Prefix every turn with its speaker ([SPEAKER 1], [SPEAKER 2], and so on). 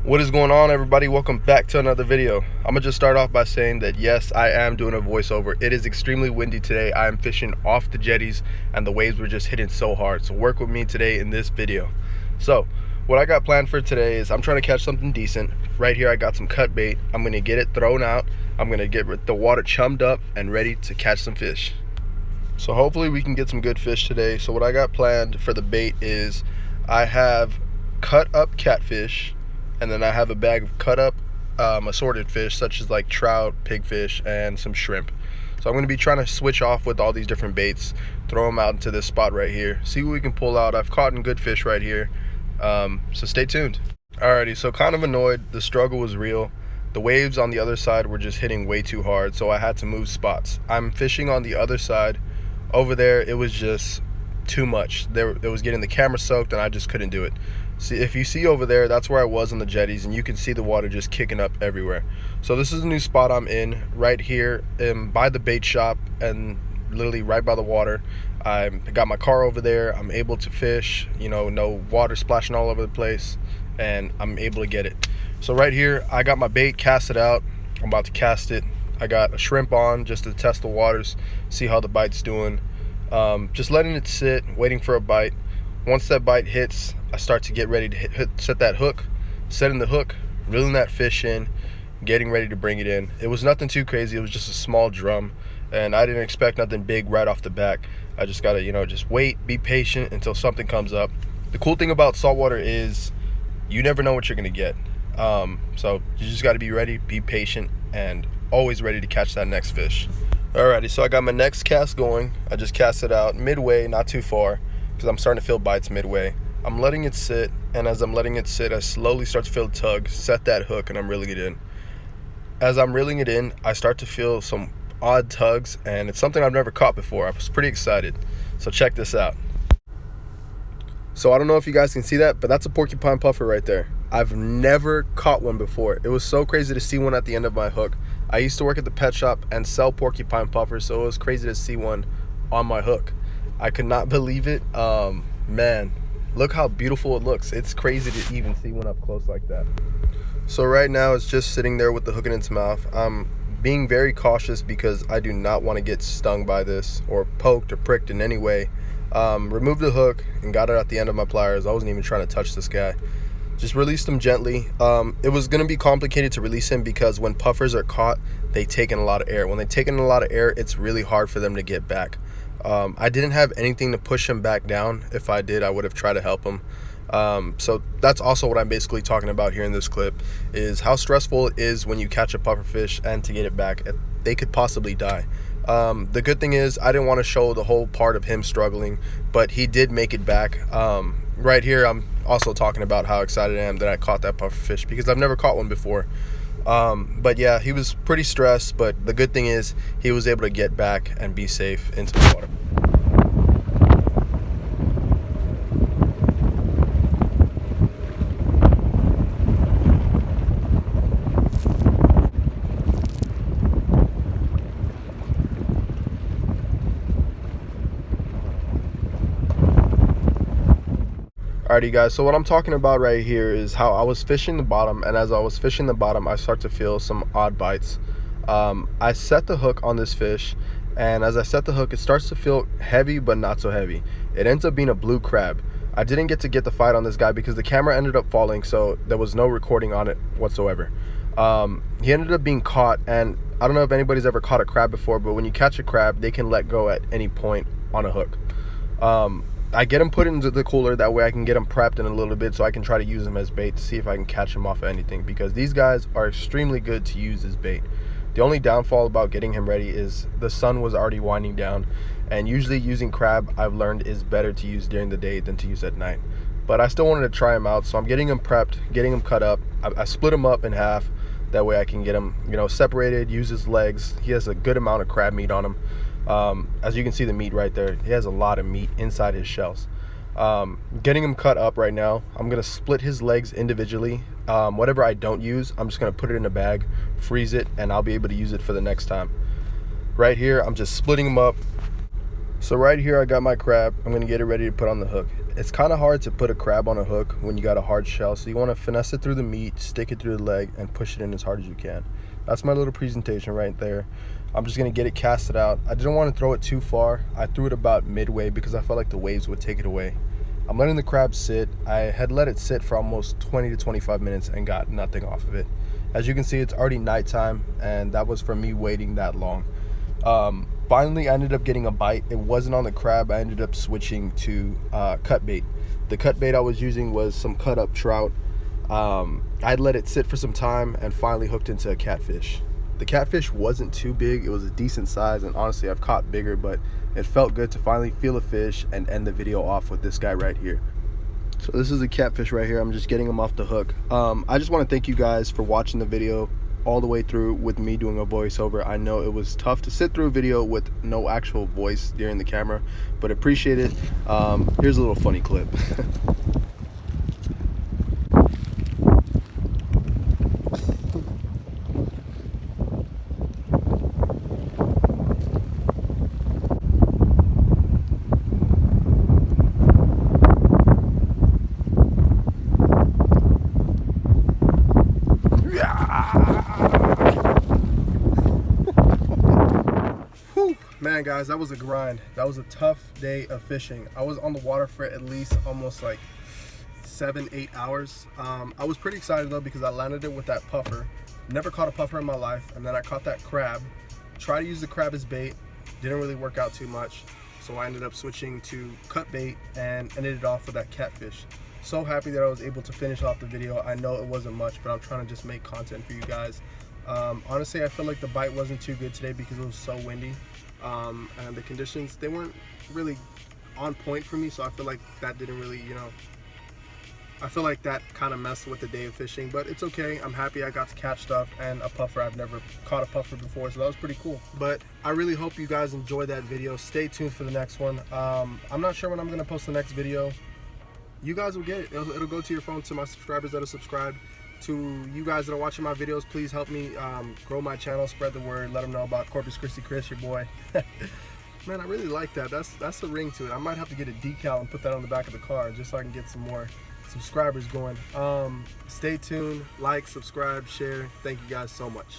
[SPEAKER 1] What is going on, everybody? Welcome back to another video. I'm gonna just start off by saying that yes, I am doing a voiceover. It is extremely windy today. I am fishing off the jetties and the waves were just hitting so hard, so work with me today in this video. So what I got planned for today is I'm trying to catch something decent. Right here I got some cut bait. I'm gonna get it thrown out. I'm gonna get the water chummed up and ready to catch some fish. So hopefully we can get some good fish today. So what I got planned for the bait is I have cut up catfish, and then I have a bag of cut up assorted fish such as like trout, pigfish, and some shrimp. So I'm going to be trying to switch off with all these different baits, throw them out into this spot right here, see what we can pull out. I've caught good fish right here, so stay tuned. Alrighty, so kind of annoyed. The struggle was real. The waves on the other side were just hitting way too hard, so I had to move spots. I'm fishing on the other side. Over there, it was just too much. It was getting the camera soaked, and I just couldn't do it. See, if you see over there, that's where I was on the jetties, and you can see the water just kicking up everywhere. So this is a new spot I'm in, right here by the bait shop, and literally right by the water. I got my car over there. I'm able to fish, no water splashing all over the place, and I'm able to get it. So right here, I got my bait casted out. I'm about to cast it. I got a shrimp on just to test the waters, see how the bite's doing. Just letting it sit, waiting for a bite. Once that bite hits, I start to get ready to set that hook, setting the hook, reeling that fish in, getting ready to bring it in. It was nothing too crazy. It was just a small drum, and I didn't expect nothing big right off the back. I just gotta, just wait, be patient until something comes up. The cool thing about saltwater is you never know what you're gonna get. So you just gotta be ready, be patient, and always ready to catch that next fish. Alrighty, so I got my next cast going. I just cast it out midway, not too far, because I'm starting to feel bites midway. I'm letting it sit, and as I'm letting it sit, I slowly start to feel the tug, set that hook, and I'm reeling it in. As I'm reeling it in, I start to feel some odd tugs, and it's something I've never caught before. I was pretty excited. So check this out. So I don't know if you guys can see that, but that's a porcupine puffer right there. I've never caught one before. It was so crazy to see one at the end of my hook. I used to work at the pet shop and sell porcupine puffers, so it was crazy to see one on my hook. I could not believe it. Man, look how beautiful it looks. It's crazy to even see one up close like that. So right now it's just sitting there with the hook in its mouth. I'm being very cautious because I do not want to get stung by this or poked or pricked in any way. Removed the hook and got it at the end of my pliers. I wasn't even trying to touch this guy. Just released him gently. It was going to be complicated to release him because when puffers are caught, they take in a lot of air. When they take in a lot of air, it's really hard for them to get back. I didn't have anything to push him back down. If I did, I would have tried to help him. So that's also what I'm basically talking about here in this clip, is how stressful it is when you catch a puffer fish and to get it back. They could possibly die. The good thing is I didn't want to show the whole part of him struggling, but he did make it back. Right here I'm also talking about how excited I am that I caught that puffer fish because I've never caught one before. But yeah, he was pretty stressed, but the good thing is he was able to get back and be safe into the water. Alrighty guys, so what I'm talking about right here is how I was fishing the bottom, and as I was fishing the bottom, I start to feel some odd bites. I set the hook on this fish, and as I set the hook, it starts to feel heavy but not so heavy. It ends up being a blue crab. I didn't get to get the fight on this guy because the camera ended up falling, so there was no recording on it whatsoever. He ended up being caught, and I don't know if anybody's ever caught a crab before, but when you catch a crab, they can let go at any point on a hook. I get him put into the cooler, that way I can get him prepped in a little bit so I can try to use him as bait to see if I can catch him off of anything, because these guys are extremely good to use as bait. The only downfall about getting him ready is the sun was already winding down, and usually using crab, I've learned, is better to use during the day than to use at night. But I still wanted to try him out, so I'm getting him prepped, getting him cut up. I split him up in half, that way I can get him separated, use his legs. He has a good amount of crab meat on him. As you can see the meat right there, he has a lot of meat inside his shells. Getting him cut up right now. I'm gonna split his legs individually. Whatever I don't use, I'm just gonna put it in a bag, freeze it, and I'll be able to use it for the next time. Right here, I'm just splitting him up, So right here I got my crab. I'm gonna get it ready to put on the hook. It's kind of hard to put a crab on a hook when you got a hard shell, so you want to finesse it through the meat, stick it through the leg, and push it in as hard as you can. That's my little presentation right there. I'm just gonna get it casted out. I didn't want to throw it too far. I threw it about midway because I felt like the waves would take it away. I'm letting the crab sit. I had let it sit for almost 20 to 25 minutes and got nothing off of it. As you can see, it's already nighttime, and that was from me waiting that long. Finally, I ended up getting a bite. It wasn't on the crab. I ended up switching to cut bait. The cut bait I was using was some cut up trout. I'd let it sit for some time and finally hooked into a catfish. The catfish wasn't too big. It was a decent size, and honestly, I've caught bigger, but it felt good to finally feel a fish and end the video off with this guy right here. So this is a catfish right here. I'm just getting him off the hook. I just want to thank you guys for watching the video all the way through with me doing a voiceover. I know it was tough to sit through a video with no actual voice during the camera, but appreciate it. Here's a little funny clip. Man, guys, that was a grind. That was a tough day of fishing. I was on the water for at least almost like 7-8 hours. I was pretty excited though because I landed it with that puffer. Never caught a puffer in my life, and then I caught that crab. Tried to use the crab as bait, didn't really work out too much, so I ended up switching to cut bait and ended it off with that catfish. So happy that I was able to finish off the video. I know it wasn't much, but I'm trying to just make content for you guys. Honestly, I feel like the bite wasn't too good today because it was so windy. And the conditions, they weren't really on point for me, so I feel like that didn't really, I feel like that kind of messed with the day of fishing, but it's okay. I'm happy I got to catch stuff and a puffer. I've never caught a puffer before, so that was pretty cool. But I really hope you guys enjoyed that video. Stay tuned for the next one. I'm not sure when I'm going to post the next video. You guys will get it. It'll go to your phone, to my subscribers that are subscribed. To you guys that are watching my videos, please help me grow my channel, spread the word, let them know about Corpus Christi Chris, your boy. Man, I really like that. That's a ring to it. I might have to get a decal and put that on the back of the car just so I can get some more subscribers going. Stay tuned, like, subscribe, share. Thank you guys so much.